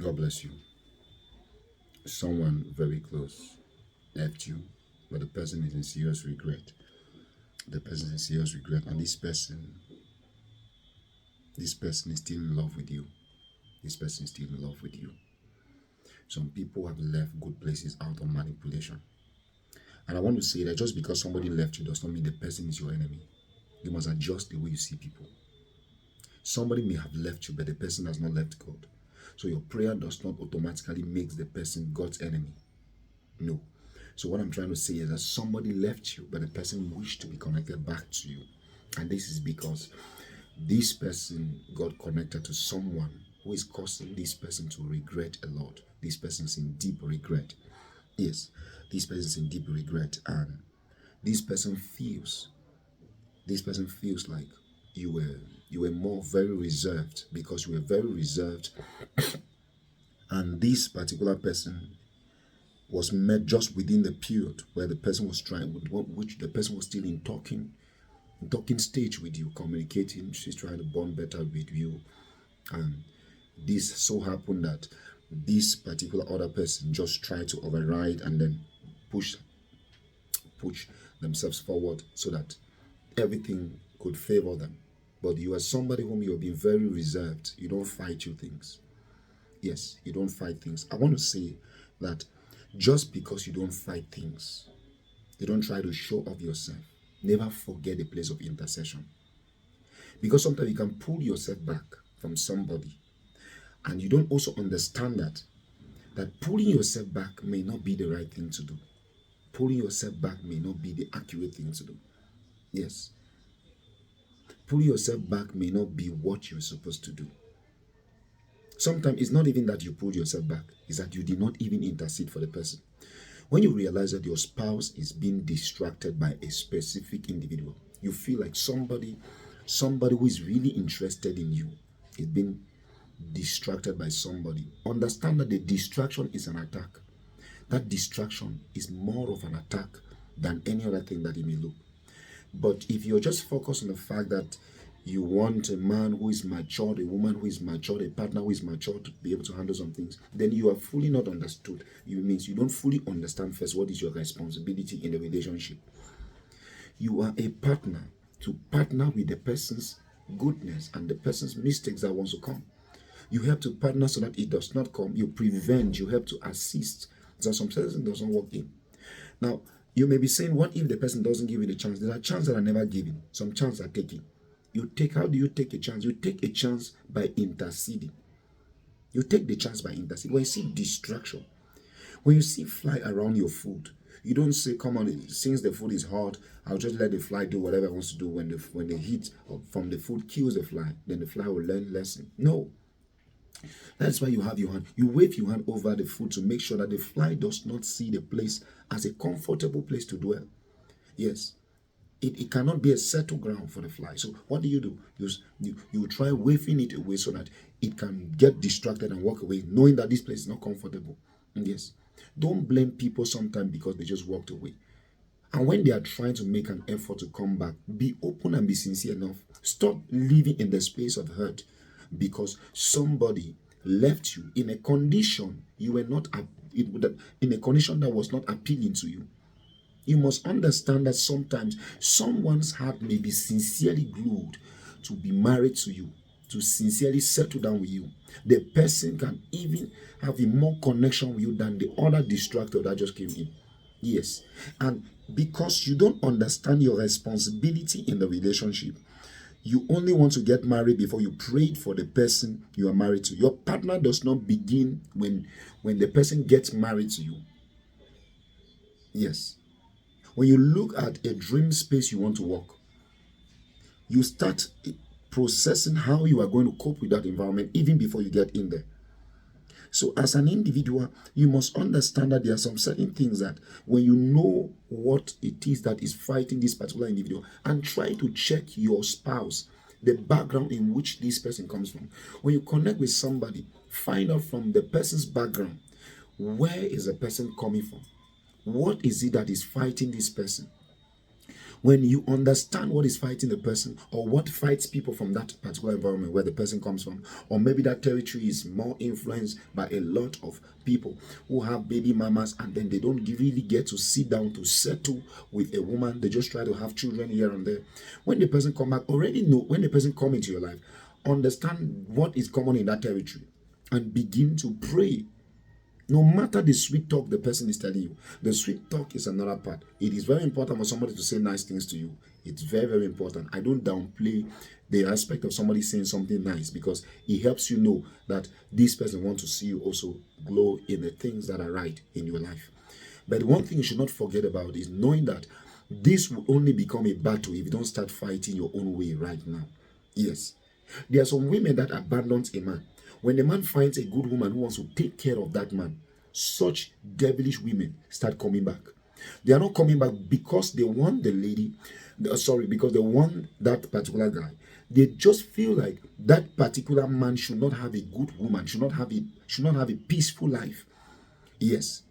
God bless you. Someone very close left you, but the person is in serious regret. The person is in serious regret, and this person is still in love with you. This person is still in love with you. Some people have left good places out of manipulation. And I want to say that just because somebody left you does not mean the person is your enemy. You must adjust the way you see people. Somebody may have left you, but the person has not left God. So your prayer does not automatically make the person God's enemy. No. So what I'm trying to say is that somebody left you, but the person wished to be connected back to you. And this is because this person got connected to someone who is causing this person to regret a lot. This person is in deep regret. Yes, this person is in deep regret, and this person feels like you were more very reserved, because you were very reserved, and this particular person was met just within the period where the person was trying, which the person was still in talking stage with you, communicating. She's trying to bond better with you, and this so happened that this particular other person just tried to override and then push themselves forward so that everything could favor them. But you are somebody whom you have been very reserved. You don't fight your things. Yes, you don't fight things. I want to say that just because you don't fight things, you don't try to show off yourself, never forget the place of intercession. Because sometimes you can pull yourself back from somebody, and you don't also understand that pulling yourself back may not be the right thing to do. Pulling yourself back may not be the accurate thing to do. Yes. Pulling yourself back may not be what you're supposed to do. Sometimes it's not even that you pulled yourself back, it's that you did not even intercede for the person. When you realize that your spouse is being distracted by a specific individual, you feel like somebody who is really interested in you is being distracted by somebody. Understand that the distraction is an attack. That distraction is more of an attack than any other thing that it may look. But if you're just focused on the fact that you want a man who is matured, a woman who is matured, a partner who is matured to be able to handle some things, then you are fully not understood. It means you don't fully understand first what is your responsibility in the relationship. You are a partner to partner with the person's goodness and the person's mistakes that wants to come. You help to partner so that it does not come. You prevent, you help to assist. So some person doesn't work in. Now, you may be saying, what if the person doesn't give you the chance? There are chances that are never given. Some chances are taken. How do you take a chance? You take a chance by interceding. You take the chance by interceding. When you see distraction, when you see fly around your food, you don't say, come on, since the food is hot, I'll just let the fly do whatever it wants to do. When the heat from the food kills the fly, then the fly will learn lesson. No. That's why you have your hand. You wave your hand over the food to make sure that the fly does not see the place as a comfortable place to dwell. Yes. It cannot be a settled ground for the fly. So what do? You try waving it away so that it can get distracted and walk away, knowing that this place is not comfortable. Yes. Don't blame people sometimes because they just walked away. And when they are trying to make an effort to come back, be open and be sincere enough. Stop living in the space of hurt because somebody left you in a condition you were not in a condition that was not appealing to you. You must understand that sometimes someone's heart may be sincerely glued to be married to you, to sincerely settle down with you. The person can even have a more connection with you than the other distractor that just came in. Yes. And because you don't understand your responsibility in the relationship, you only want to get married before you prayed for the person you are married to. Your partner does not begin when the person gets married to you. Yes. When you look at a dream space you want to walk, you start processing how you are going to cope with that environment even before you get in there. So as an individual, you must understand that there are some certain things that when you know what it is that is fighting this particular individual, and try to check your spouse, the background in which this person comes from. When you connect with somebody, find out from the person's background, where is the person coming from? What is it that is fighting this person? When you understand what is fighting the person, or what fights people from that particular environment where the person comes from, or maybe that territory is more influenced by a lot of people who have baby mamas, and then they don't really get to sit down to settle with a woman. They just try to have children here and there. When the person come back, already know, when the person come into your life, understand what is common in that territory and begin to pray. No matter the sweet talk the person is telling you, the sweet talk is another part. It is very important for somebody to say nice things to you. It's very, very important. I don't downplay the aspect of somebody saying something nice, because it helps you know that this person wants to see you also glow in the things that are right in your life. But one thing you should not forget about is knowing that this will only become a battle if you don't start fighting your own way right now. Yes. There are some women that abandon a man. When the man finds a good woman who wants to take care of that man, such devilish women start coming back. They are not coming back because they want the lady, because they want that particular guy. They just feel like that particular man should not have a good woman, should not have a peaceful life. Yes,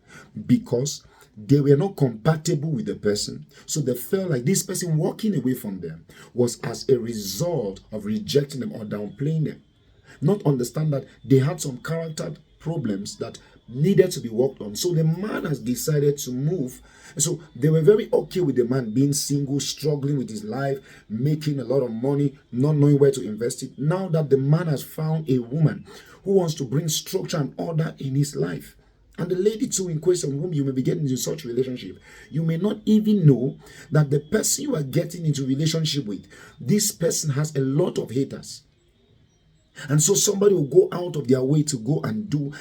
because they were not compatible with the person. So they felt like this person walking away from them was as a result of rejecting them or downplaying them. Not understand that they had some character problems that needed to be worked on. So the man has decided to move. So they were very okay with the man being single, struggling with his life, making a lot of money, not knowing where to invest it. Now that the man has found a woman who wants to bring structure and order in his life, and the lady too in question, whom you may be getting into such relationship, you may not even know that the person you are getting into relationship with, this person has a lot of haters. And so somebody will go out of their way to go and do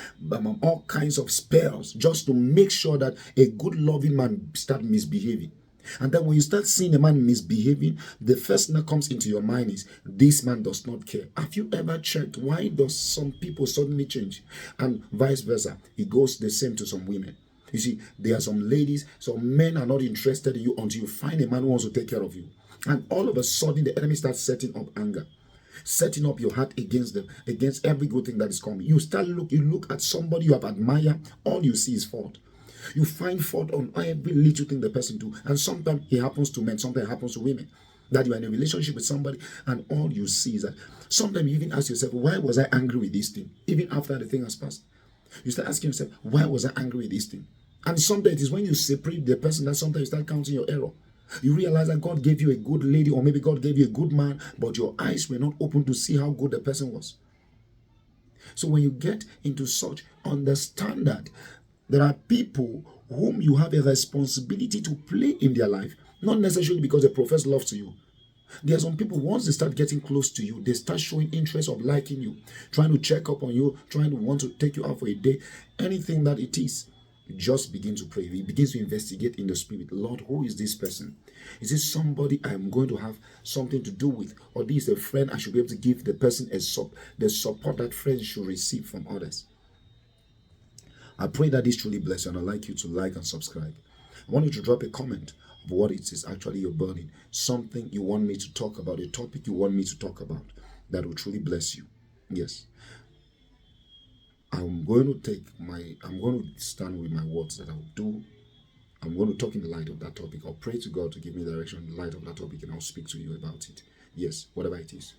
all kinds of spells just to make sure that a good loving man start misbehaving. And then when you start seeing a man misbehaving, the first thing that comes into your mind is, this man does not care. Have you ever checked why does some people suddenly change? And vice versa. It goes the same to some women. You see, there are some ladies, some men are not interested in you until you find a man who wants to take care of you. And all of a sudden, the enemy starts setting up anger, setting up your heart against them, against every good thing that is coming. You look at somebody you have admired, all you see is fault. You find fault on every little thing the person do. And sometimes it happens to men, sometimes it happens to women. That you are in a relationship with somebody and all you see is that sometimes you even ask yourself, why was I angry with this thing? Even after the thing has passed. You start asking yourself, why was I angry with this thing? And sometimes it is when you separate the person that sometimes you start counting your error. You realize that God gave you a good lady, or maybe God gave you a good man, but your eyes were not open to see how good the person was. So when you get into such, understand that there are people whom you have a responsibility to play in their life, not necessarily because they profess love to you. There are some people, once they start getting close to you, they start showing interest of liking you, trying to check up on you, trying to want to take you out for a day, anything that it is. Just begin to pray. He begins to investigate in the spirit. Lord, who is this person? Is this somebody I'm going to have something to do with? Or this is a friend I should be able to give the person the support that friends should receive from others? I pray that this truly bless you, and I'd like you to like and subscribe. I want you to drop a comment of what it is actually you're burning. Something you want me to talk about, a topic you want me to talk about that will truly bless you. Yes. I'm going to stand with my words that I'll do. I'm going to talk in the light of that topic. I'll pray to God to give me direction in the light of that topic, and I'll speak to you about it. Yes, whatever it is.